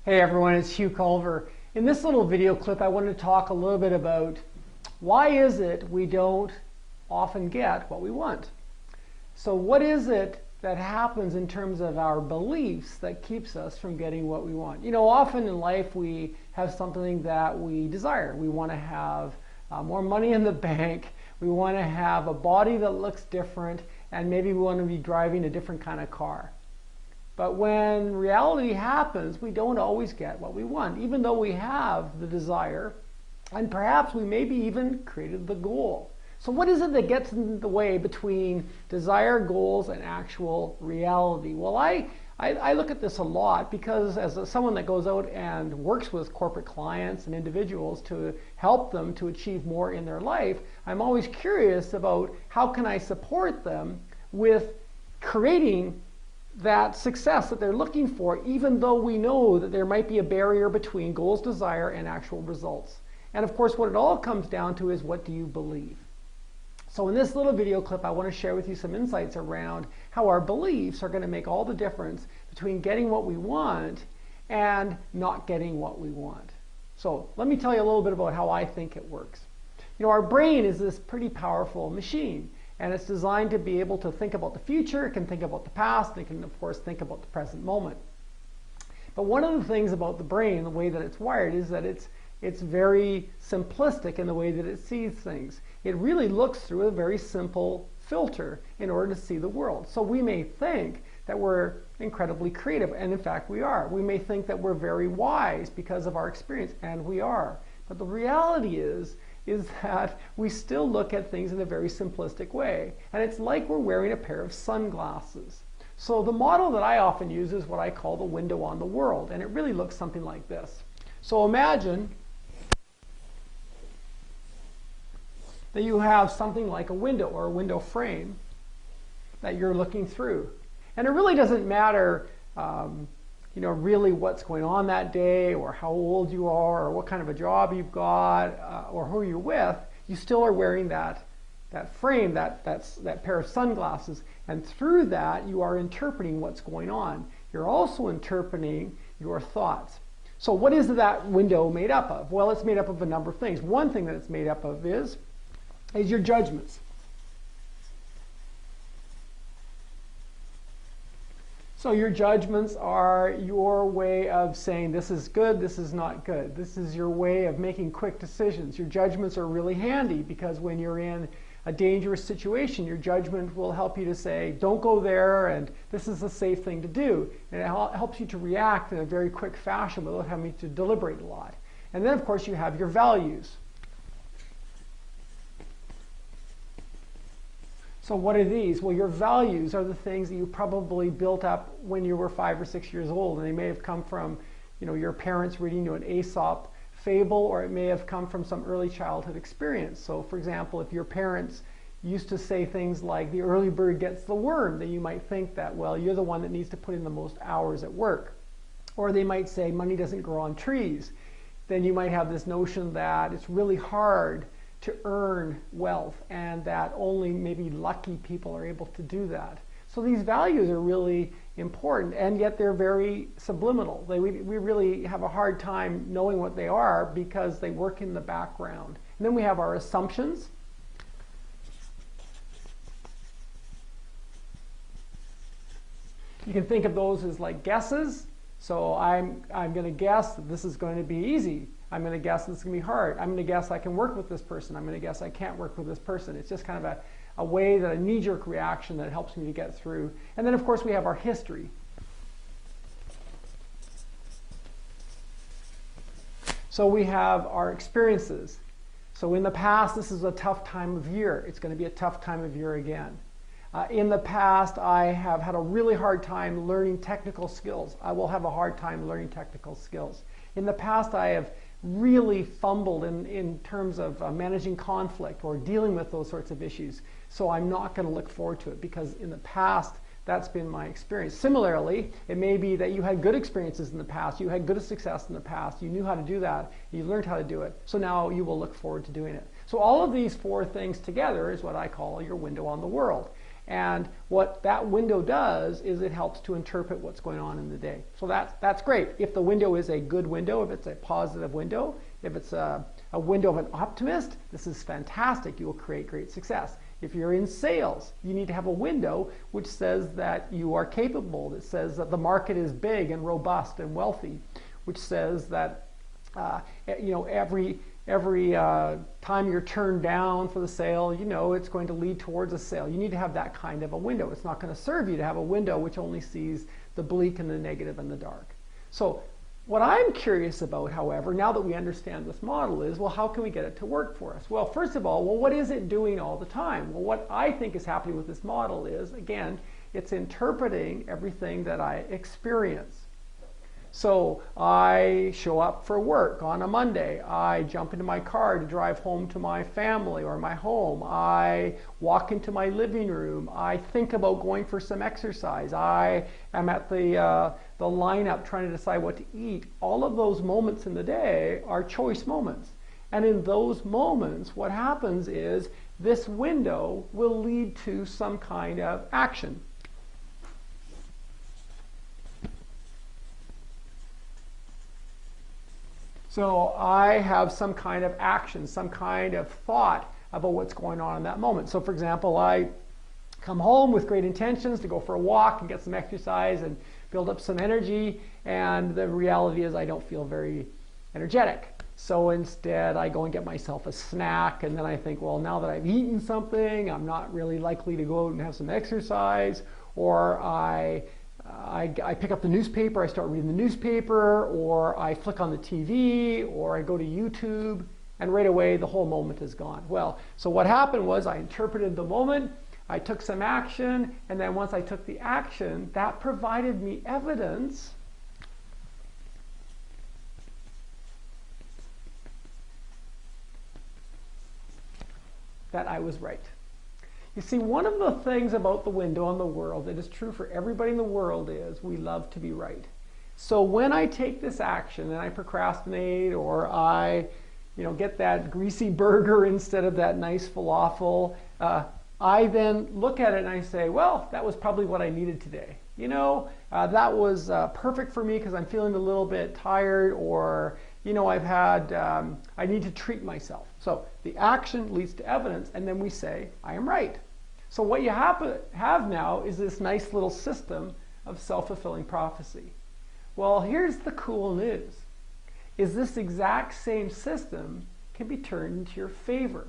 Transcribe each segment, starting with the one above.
Hey everyone, it's Hugh Culver. In this little video clip, I wanted to talk a little bit about why is it we don't often get what we want. So what is it that happens in terms of our beliefs that keeps us from getting what we want? You know, often in life we have something that we desire. We want to have more money in the bank. We want to have a body that looks different, and maybe we want to be driving a different kind of car. But when reality happens, we don't always get what we want, even though we have the desire, and perhaps we maybe even created the goal. So what is it that gets in the way between desire, goals, and actual reality? Well, I look at this a lot because as someone that goes out and works with corporate clients and individuals to help them to achieve more in their life, I'm always curious about how can I support them with creating that success that they're looking for, even though we know that there might be a barrier between goals, desire, and actual results. And of course, what it all comes down to is, what do you believe? So in this little video clip, I want to share with you some insights around how our beliefs are going to make all the difference between getting what we want and not getting what we want. So let me tell you a little bit about how I think it works. You know, our brain is this pretty powerful machine. And it's designed to be able to think about the future, it can think about the past, and it can, of course, think about the present moment. But one of the things about the brain, the way that it's wired, is that it's very simplistic in the way that it sees things. It really looks through a very simple filter in order to see the world. So we may think that we're incredibly creative, and in fact we are. We may think that we're very wise because of our experience, and we are. But the reality is that we still look at things in a very simplistic way. And it's like we're wearing a pair of sunglasses. So the model that I often use is what I call the window on the world. And it really looks something like this. So imagine that you have something like a window or a window frame that you're looking through. And it really doesn't matter you know, really what's going on that day, or how old you are, or what kind of a job you've got, or who you're with. You still are wearing that frame, that pair of sunglasses, and through that you are interpreting what's going on. You're also interpreting your thoughts. So what is that window made up of? Well, it's made up of a number of things. One thing that it's made up of is your judgments. So your judgments are your way of saying this is good, this is not good. This is your way of making quick decisions. Your judgments are really handy because when you're in a dangerous situation, your judgment will help you to say, don't go there, and this is a safe thing to do. And it helps you to react in a very quick fashion without having to deliberate a lot. And then, of course, you have your values. So what are these? Well, your values are the things that you probably built up when you were 5 or 6 years old, and they may have come from, you know, your parents reading you an Aesop fable, or it may have come from some early childhood experience. So, for example, if your parents used to say things like, the early bird gets the worm, then you might think that, well, you're the one that needs to put in the most hours at work. Or they might say, money doesn't grow on trees. Then you might have this notion that it's really hard to earn wealth, and that only maybe lucky people are able to do that. So these values are really important, and yet they're very subliminal. We really have a hard time knowing what they are because they work in the background. And then we have our assumptions. You can think of those as like guesses. So I'm going to guess that this is going to be easy. I'm going to guess this is going to be hard. I'm going to guess I can work with this person. I'm going to guess I can't work with this person. It's just kind of a way that a knee-jerk reaction that helps me to get through. And then, of course, we have our history. So we have our experiences. So in the past, this is a tough time of year. It's going to be a tough time of year again. In the past, I have had a really hard time learning technical skills. I will have a hard time learning technical skills. In the past, I have really fumbled in terms of managing conflict or dealing with those sorts of issues. So I'm not going to look forward to it because in the past, that's been my experience. Similarly, it may be that you had good experiences in the past, you had good success in the past, you knew how to do that, you learned how to do it, so now you will look forward to doing it. So all of these four things together is what I call your window on the world. And what that window does is it helps to interpret what's going on in the day. So that's great. If the window is a good window, if it's a positive window, if it's a window of an optimist, this is fantastic. You will create great success. If you're in sales, you need to have a window which says that you are capable, that says that the market is big and robust and wealthy, which says that every time you're turned down for the sale, it's going to lead towards a sale. You need to have that kind of a window. It's not going to serve you to have a window which only sees the bleak and the negative and the dark. So what I'm curious about, however, now that we understand this model is, well, how can we get it to work for us? Well, first of all, what is it doing all the time? Well, what I think is happening with this model is, again, it's interpreting everything that I experience. So I show up for work on a Monday. I jump into my car to drive home to my family or my home. I walk into my living room. I think about going for some exercise. I am at the lineup trying to decide what to eat. All of those moments in the day are choice moments. And in those moments, what happens is this window will lead to some kind of action. So I have some kind of action, some kind of thought about what's going on in that moment. So for example, I come home with great intentions to go for a walk and get some exercise and build up some energy, and the reality is I don't feel very energetic. So instead I go and get myself a snack, and then I think, well, now that I've eaten something, I'm not really likely to go out and have some exercise. Or I pick up the newspaper, I start reading the newspaper, or I flick on the TV, or I go to YouTube, and right away the whole moment is gone. Well, so what happened was I interpreted the moment, I took some action, and then once I took the action, that provided me evidence that I was right. You see, one of the things about the window on the world that is true for everybody in the world is we love to be right. So when I take this action and I procrastinate, or I get that greasy burger instead of that nice falafel, I then look at it and I say, well, that was probably what I needed today. That was perfect for me because I'm feeling a little bit tired, or I need to treat myself. So the action leads to evidence, and then we say, I am right. So what you have now is this nice little system of self-fulfilling prophecy. Well, here's the cool news, is this exact same system can be turned into your favor.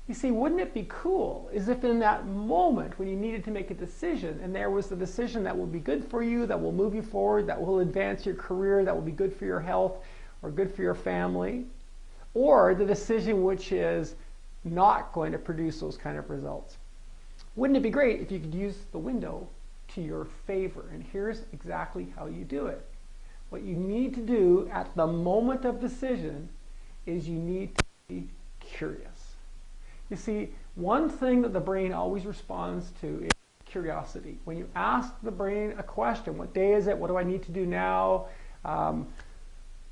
You see, wouldn't it be cool is if in that moment when you needed to make a decision, and there was the decision that will be good for you, that will move you forward, that will advance your career, that will be good for your health or good for your family, or the decision which is not going to produce those kind of results. Wouldn't it be great if you could use the window to your favor? And here's exactly how you do it. What you need to do at the moment of decision is you need to be curious. You see, one thing that the brain always responds to is curiosity. When you ask the brain a question, what day is it? What do I need to do now?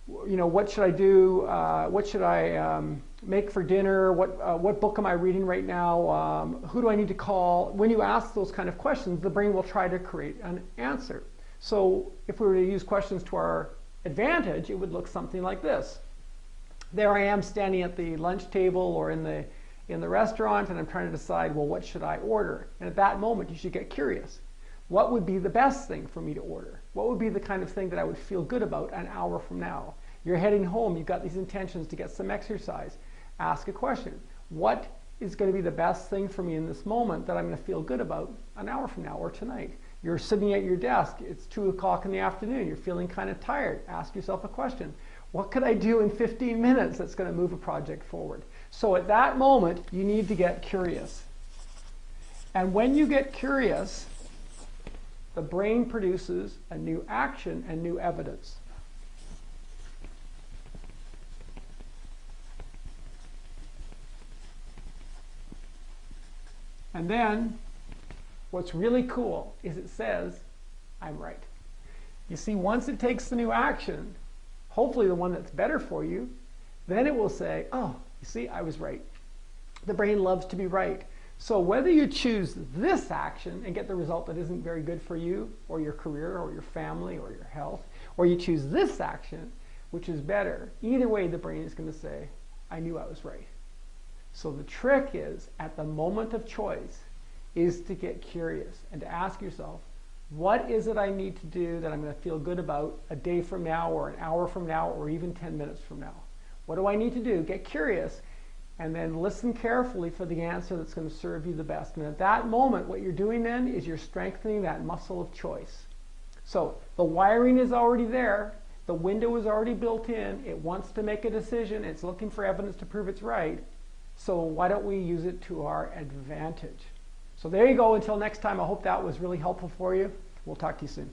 What should I do? What should I make for dinner? What book am I reading right now? Who do I need to call? When you ask those kind of questions, the brain will try to create an answer. So if we were to use questions to our advantage, it would look something like this. There I am standing at the lunch table or in the restaurant, and I'm trying to decide, well, what should I order? And at that moment, you should get curious. What would be the best thing for me to order? What would be the kind of thing that I would feel good about an hour from now? You're heading home, you've got these intentions to get some exercise. Ask a question. What is going to be the best thing for me in this moment that I'm going to feel good about an hour from now or tonight? You're sitting at your desk, it's 2 o'clock in the afternoon, you're feeling kind of tired. Ask yourself a question. What could I do in 15 minutes that's going to move a project forward? So at that moment, you need to get curious. And when you get curious, the brain produces a new action and new evidence. And then, what's really cool is it says, I'm right. You see, once it takes the new action, hopefully the one that's better for you, then it will say, oh, you see, I was right. The brain loves to be right. So whether you choose this action and get the result that isn't very good for you or your career or your family or your health, or you choose this action, which is better, either way the brain is going to say, I knew I was right. So the trick is, at the moment of choice, is to get curious and to ask yourself, what is it I need to do that I'm going to feel good about a day from now or an hour from now or even 10 minutes from now? What do I need to do? Get curious and then listen carefully for the answer that's going to serve you the best. And at that moment, what you're doing then is you're strengthening that muscle of choice. So the wiring is already there. The window is already built in. It wants to make a decision. It's looking for evidence to prove it's right. So why don't we use it to our advantage? So there you go. Until next time, I hope that was really helpful for you. We'll talk to you soon.